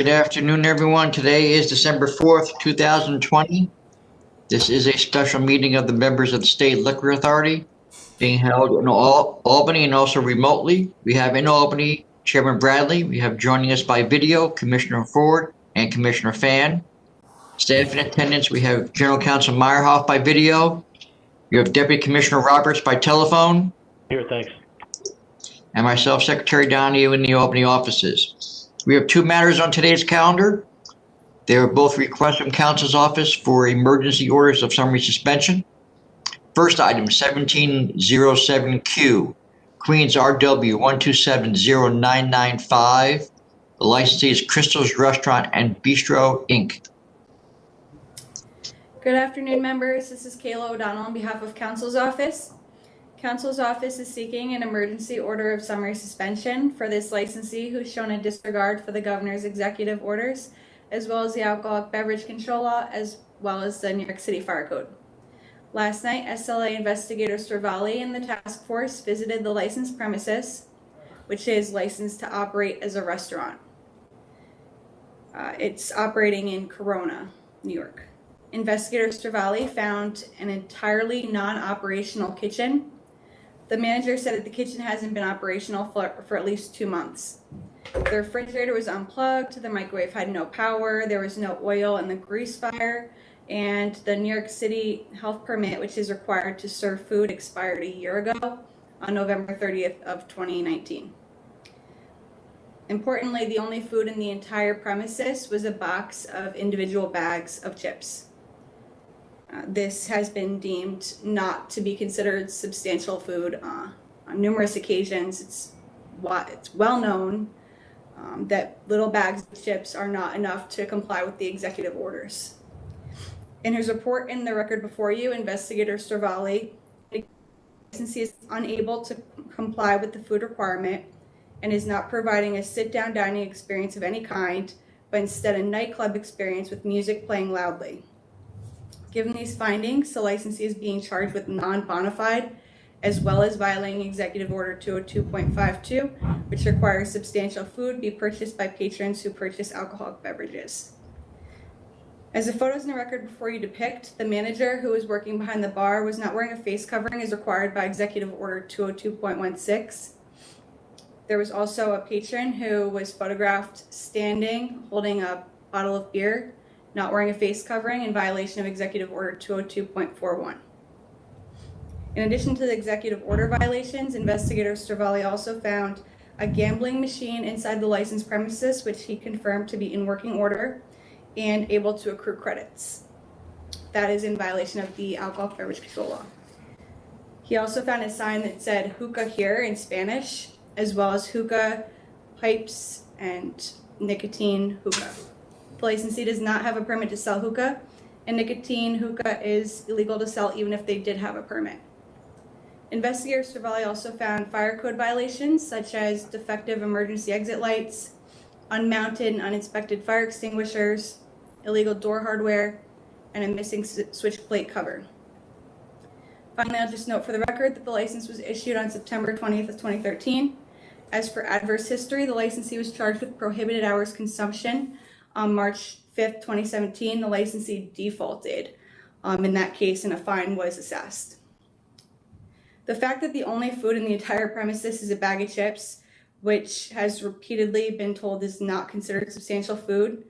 Good afternoon, everyone. Today is December 4th, 2020. This is a special meeting of the members of the State Liquor Authority being held in Albany and also remotely. We have in Albany Chairman Bradley. We have joining us by video Commissioner Ford and Commissioner Fan. Staff in attendance, we have General Counsel Meyerhoff by video. You have Deputy Commissioner Roberts by telephone. Here, thanks. And myself, Secretary Donahue, in the Albany offices. We have two matters on today's calendar. They are both requests from Counsel's office for emergency orders of summary suspension. First item, 1707Q, Queens RW 1270995. The licensee is Crystal's Restaurant and Bistro, Inc. Good afternoon, members. This is Kayla O'Donnell on behalf of Counsel's office. Counsel's office is seeking an emergency order of summary suspension for this licensee who's shown a disregard for the governor's executive orders, as well as the alcoholic beverage control law, as well as the New York City Fire Code. Last night, SLA investigator Cervalli and the task force visited the licensed premises, which is licensed to operate as a restaurant. It's operating in Corona, New York. Investigator Cervalli found an entirely non-operational kitchen. The manager said that the kitchen hasn't been operational for at least 2 months. The refrigerator was unplugged, the microwave had no power, there was no oil in the grease fire, and the New York City health permit, which is required to serve food, expired a year ago on November 30th of 2019. Importantly, the only food in the entire premises was a box of individual bags of chips. This has been deemed not to be considered substantial food on numerous occasions. It's well known that little bags of chips are not enough to comply with the executive orders. In his report in the record before you, Investigator Cervalli, the licensee is unable to comply with the food requirement and is not providing a sit-down dining experience of any kind, but instead a nightclub experience with music playing loudly. Given these findings, the licensee is being charged with non-bona fide, as well as violating Executive Order 202.52, which requires substantial food be purchased by patrons who purchase alcoholic beverages. As the photos in the record before you depict, the manager who was working behind the bar was not wearing a face covering as required by Executive Order 202.16. There was also a patron who was photographed standing, holding a bottle of beer, not wearing a face covering in violation of Executive Order 202.41. In addition to the executive order violations, Investigator Cervalli also found a gambling machine inside the licensed premises, which he confirmed to be in working order and able to accrue credits. That is in violation of the alcohol beverage control law. He also found a sign that said hookah here in Spanish, as well as hookah pipes and nicotine hookah. The licensee does not have a permit to sell hookah, and nicotine hookah is illegal to sell even if they did have a permit. Investigator Cervalli also found fire code violations such as defective emergency exit lights, unmounted and uninspected fire extinguishers, illegal door hardware, and a missing switch plate cover. Finally, I'll just note for the record that the license was issued on September 20th of 2013. As for adverse history, the licensee was charged with prohibited hours consumption on March 5th, 2017. The licensee defaulted in that case, and a fine was assessed. The fact that the only food in the entire premises is a bag of chips, which has repeatedly been told is not considered substantial food,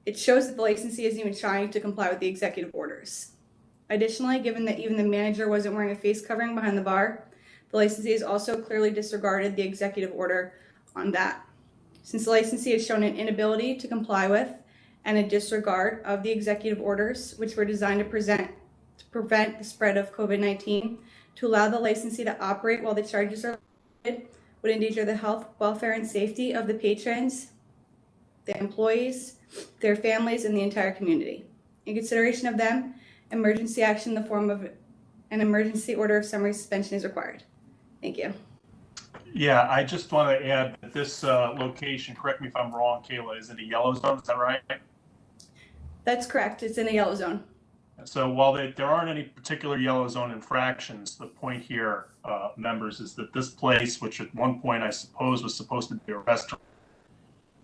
it shows that the licensee isn't even trying to comply with the executive orders. Additionally, given that even the manager wasn't wearing a face covering behind the bar, the licensee has also clearly disregarded the executive order on that. Since the licensee has shown an inability to comply with and a disregard of the executive orders, which were designed to prevent the spread of COVID-19, to allow the licensee to operate while the charges are limited would endanger the health, welfare, and safety of the patrons, the employees, their families, and the entire community. In consideration of them, emergency action in the form of an emergency order of summary suspension is required. Thank you. Yeah, I just want to add that this location, correct me if I'm wrong, Kayla, is in a yellow zone, is that right? That's correct. It's in a yellow zone. So while there aren't any particular yellow zone infractions, the point here, members, is that this place, which at one point I suppose was supposed to be a restaurant,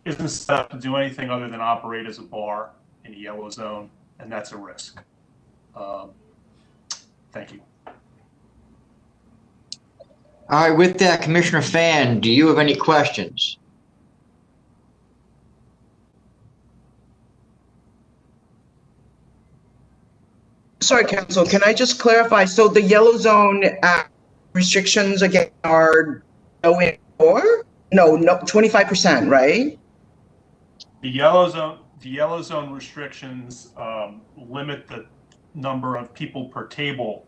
isn't set up to do anything other than operate as a bar in a yellow zone, and that's a risk. Thank you. All right, with that, Commissioner Fan, do you have any questions? Sorry, Council, can I just clarify? So the yellow zone restrictions again are no indoor? No, 25%, right? The yellow zone restrictions limit the number of people per table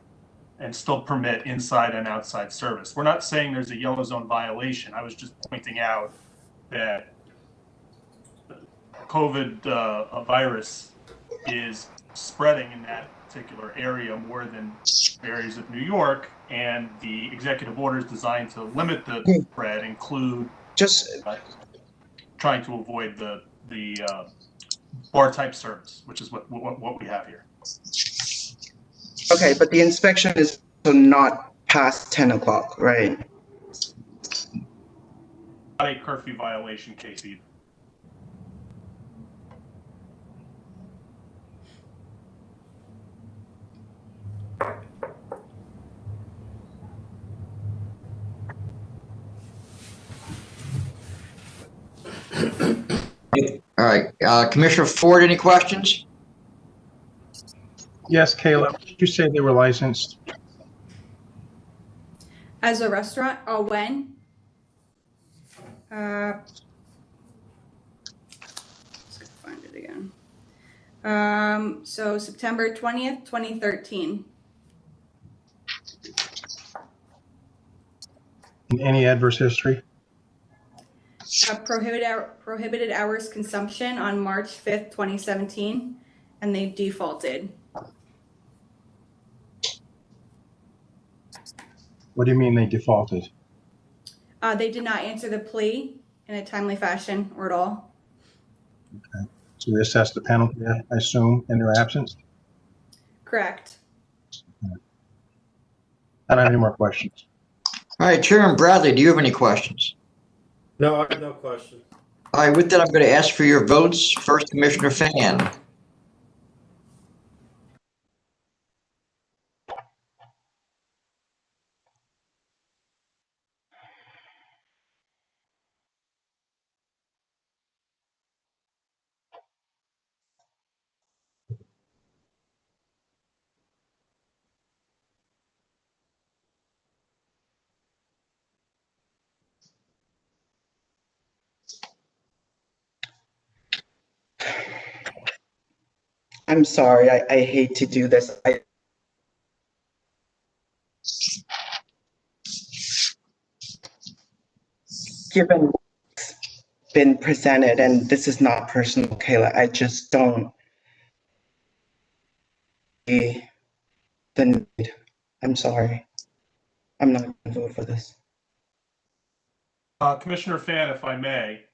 and still permit inside and outside service. We're not saying there's a yellow zone violation. I was just pointing out that COVID virus is spreading in that particular area more than areas of New York, and the executive orders designed to limit the spread include Just trying to avoid the bar type service, which is what we have here. okay, but the inspection is not past 10 o'clock, right? Not a curfew violation case either. All right, Commissioner Ford, any questions? Yes, Kayla, did you say they were licensed? As a restaurant, when? Let's go find it again. So September 20th, 2013. In any adverse history? Prohibited hours consumption on March 5th, 2017, and they defaulted. What do you mean they defaulted? They did not answer the plea in a timely fashion or at all. Okay. So they assessed the penalty, I assume, in their absence? Correct. I don't have any more questions. All right, Chairman Bradley, do you have any questions? No, I have no question. All right, with that, I'm going to ask for your votes. First, Commissioner Fan. I'm sorry, I hate to do this. Given what's been presented, and this is not personal, Kayla, I just don't see the need. I'm sorry. I'm not going to vote for this. Commissioner Fan, if I may,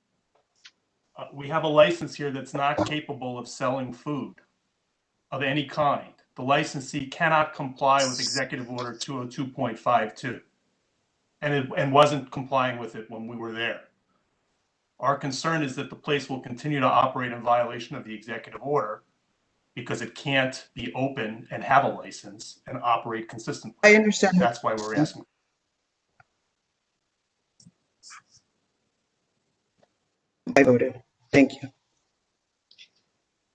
we have a license here that's not capable of selling food of any kind. The licensee cannot comply with Executive Order 202.52, and wasn't complying with it when we were there. Our concern is that the place will continue to operate in violation of the executive order because it can't be open and have a license and operate consistently. I understand. That's why we're asking. I voted. Thank you.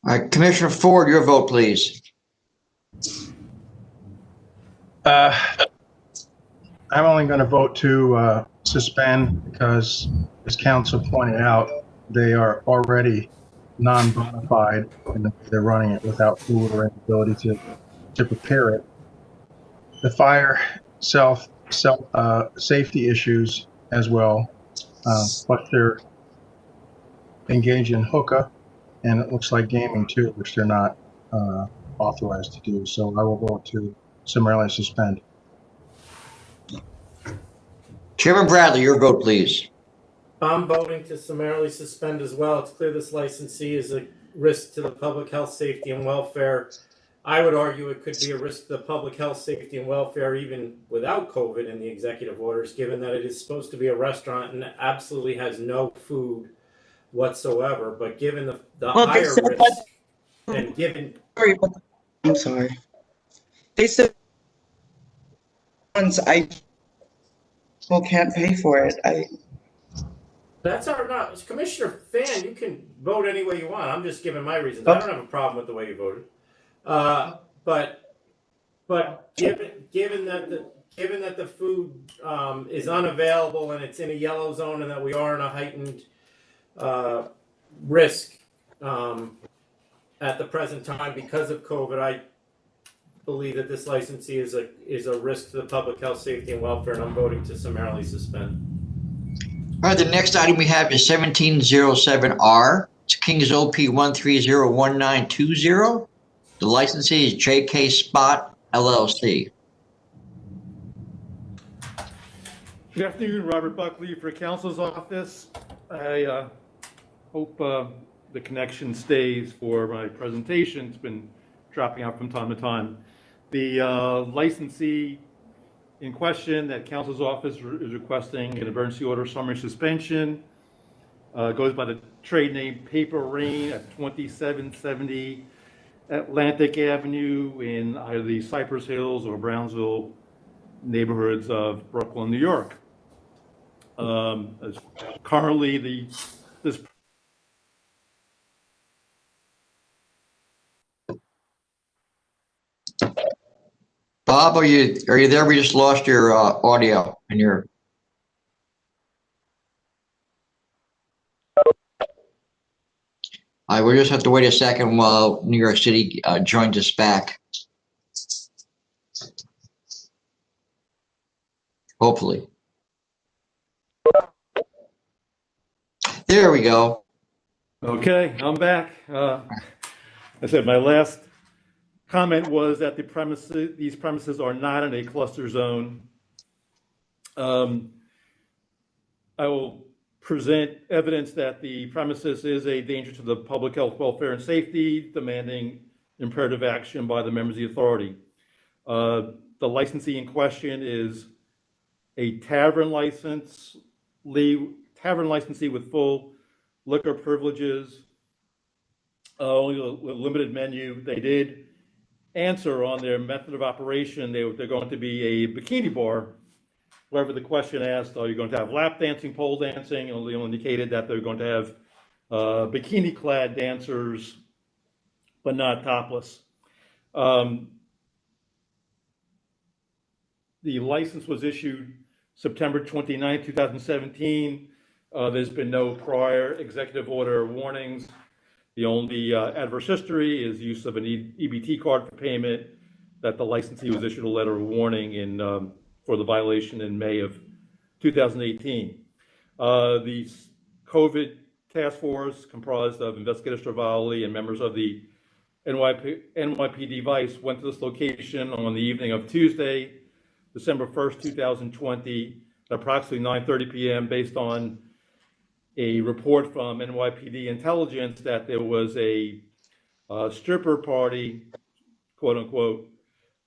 All right, Commissioner Ford, your vote, please. I'm only going to vote to suspend because, as council pointed out, they are already non-bona fide and they're running it without food or any ability to prepare it. The fire safety issues as well, plus they're engaged in hookah, and it looks like gaming too, which they're not authorized to do. So I will vote to summarily suspend. Chairman Bradley, your vote, please. I'm voting to summarily suspend as well. It's clear this licensee is a risk to the public health, safety, and welfare. I would argue it could be a risk to the public health, safety, and welfare even without COVID in the executive orders, given that it is supposed to be a restaurant and absolutely has no food, whatsoever. But given the Well, they higher said risk, that- and given Sorry, but I'm sorry. They said once people can't pay for it. that's our not Commissioner Fan, you can vote any way you want. I'm just giving my reasons. I don't have a problem with the way you voted. But given that the food is unavailable and it's in a yellow zone and that we are in a heightened risk at the present time because of COVID, I believe that this licensee is a risk to the public health, safety, and welfare, and I'm voting to summarily suspend. All right, the next item we have is 1707R. It's Kings OP 1301920. The licensee is JK Spot LLC. Good afternoon, Robert Buckley for Council's Office. I hope the connection stays for my presentation. It's been dropping out from time to time. The licensee in question that Council's Office is requesting an emergency order summary suspension goes by the trade name Paper Rain at 2770 Atlantic Avenue in either the Cypress Hills or Brownsville neighborhoods of Brooklyn, New York. Currently, this Bob, are you there? We just lost your audio and your. We'll just have to wait a second while New York City joins us back. Hopefully. There we go. Okay, I'm back. I said my last comment was that these premises are not in a cluster zone. I will present evidence that the premises is a danger to the public health, welfare, and safety, demanding imperative action by the members of the authority. The licensee in question is a tavern licensee with full liquor privileges, only a limited menu. They did answer on their method of operation. They're going to be a bikini bar. However, the question asked, are you going to have lap dancing, pole dancing? And they indicated that they're going to have bikini-clad dancers, but not topless. The license was issued September 29, 2017. There's been no prior executive order warnings. The only adverse history is use of an EBT card for payment, that the licensee was issued a letter of warning for the violation in May of 2018. The COVID task force, comprised of Investigator Stravali and members of the NYPD Vice, went to this location on the evening of Tuesday, December 1st, 2020, at approximately 9:30 p.m. based on a report from NYPD intelligence that there was a stripper party, quote unquote,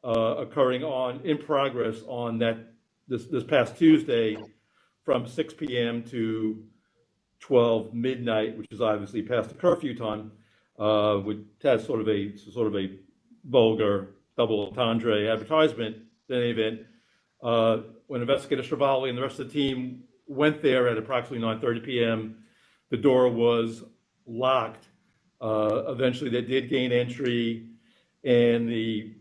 occurring in progress on this past Tuesday from 6 p.m. to 12 midnight, which is obviously past the curfew time, which has sort of a vulgar double entendre advertisement. In any event, when Investigator Stravali and the rest of the team went there at approximately 9:30 p.m., the door was locked. Eventually, they did gain entry, and the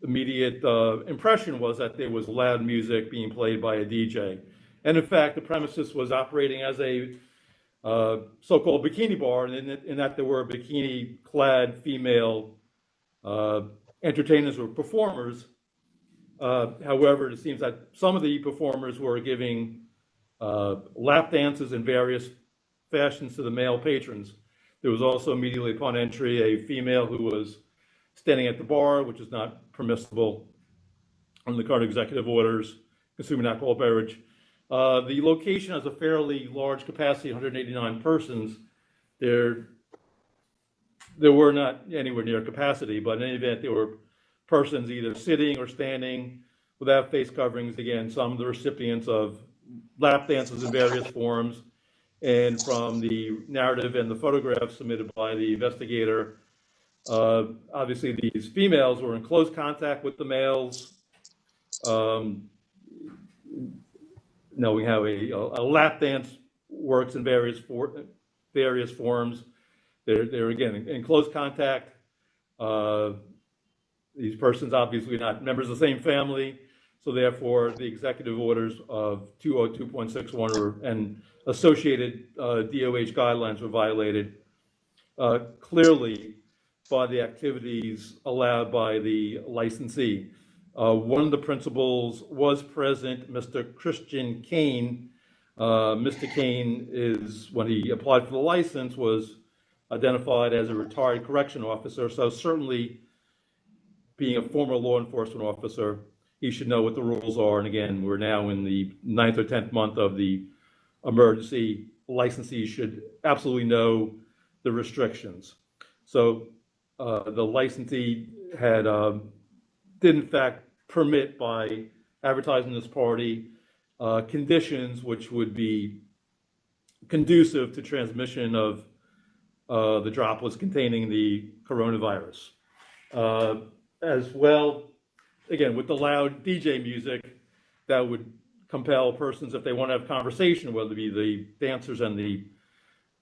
immediate impression was that there was loud music being played by a DJ. And in fact, the premises was operating as a so-called bikini bar, and in that there were bikini-clad female entertainers or performers. However, it seems that some of the performers were giving lap dances in various fashions to the male patrons. There was also immediately upon entry a female who was standing at the bar, which is not permissible under the current executive orders, consuming alcohol beverage. The location has a fairly large capacity, 189 persons. There were not anywhere near capacity, but in any event, there were persons either sitting or standing without face coverings. Again, some of the recipients of lap dances in various forms, And from the narrative and the photographs submitted by the investigator, obviously these females were in close contact with the males. We have a lap dance works in various forms. They're again in close contact. These persons obviously not members of the same family, so therefore the executive orders of 202.61 and associated DOH guidelines were violated clearly by the activities allowed by the licensee. One of the principals was present, Mr. Christian Kane. Mr. Kane is, when he applied for the license, was identified as a retired correction officer. So certainly being a former law enforcement officer, he should know what the rules are. And again, we're now in the 9th or 10th month of the emergency. Licensees should absolutely know the restrictions. So the licensee did in fact permit, by advertising this party, conditions which would be conducive to transmission of the droplets containing the coronavirus. As well, again, with the loud DJ music, that would compel persons, if they want to have conversation, whether it be the dancers and the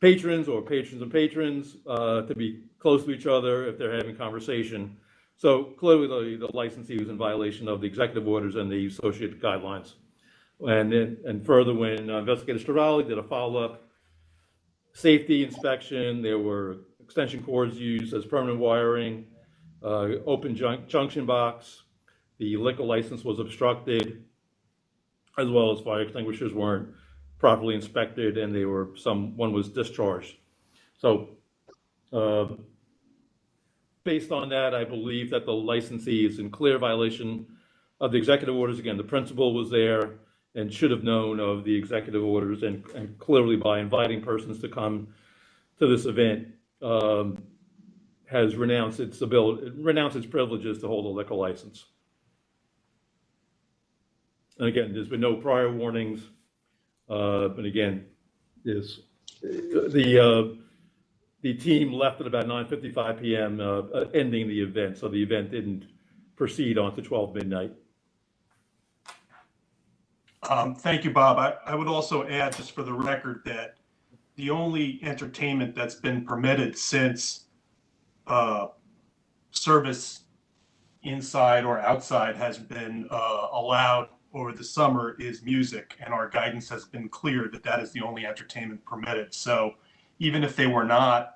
patrons or patrons and patrons, to be close to each other if they're having conversation. So clearly the licensee was in violation of the executive orders and the associated guidelines. And further, when Investigator Stravali did a follow-up safety inspection, there were extension cords used as permanent wiring, open junction box, the liquor license was obstructed, as well as fire extinguishers weren't properly inspected, and one was discharged. So based on that, I believe that the licensee is in clear violation of the executive orders. Again, the principal was there and should have known of the executive orders, and clearly by inviting persons to come to this event, has renounced its privileges to hold a liquor license. And again, there's been no prior warnings. But again, the team left at about 9:55 p.m., ending the event. So the event didn't proceed on to 12 midnight. Thank you, Bob. I would also add, just for the record, that the only entertainment that's been permitted since service inside or outside has been allowed over the summer is music, and our guidance has been clear that that is the only entertainment permitted. So even if they were not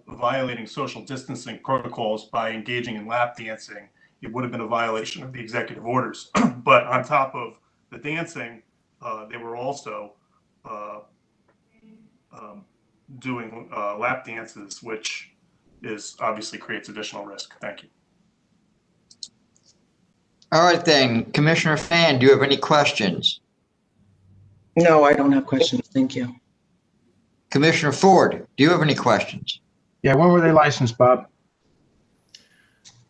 violating social distancing protocols by engaging in lap dancing, it would have been a violation of the executive orders. But on top of the dancing, they were also doing lap dances, which obviously creates additional risk. Thank you. All right then, Commissioner Fan, do you have any questions? No, I don't have questions. Thank you. Commissioner Ford, do you have any questions? Yeah, when were they licensed, Bob?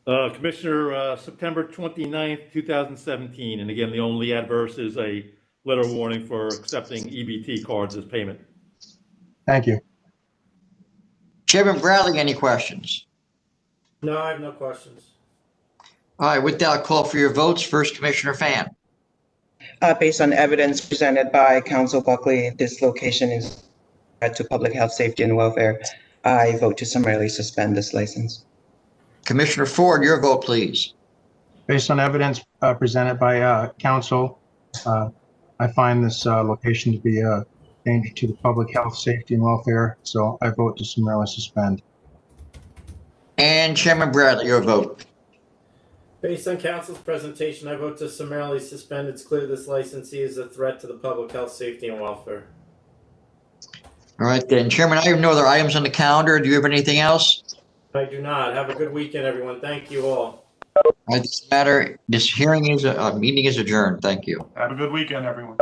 Commissioner, September 29th, 2017. And again, the only adverse is a letter warning for accepting EBT cards as payment. Thank you. Chairman Bradley, any questions? No, I have no questions. All right, with that, I'll call for your votes. First, Commissioner Fan. Based on evidence presented by Council Buckley, this location is threat to public health, safety, and welfare. I vote to summarily suspend this license. Commissioner Ford, your vote, please. Based on evidence presented by council, I find this location to be a danger to the public health, safety, and welfare, so I vote to summarily suspend. And Chairman Bradley, your vote. Based on council's presentation, I vote to summarily suspend. It's clear this licensee is a threat to the public health, safety, and welfare. All right then, Chairman, I have no other items on the calendar. Do you have anything else? I do not. Have a good weekend, everyone. Thank you all. All right, this hearing is, meeting is adjourned. Thank you. Have a good weekend, everyone.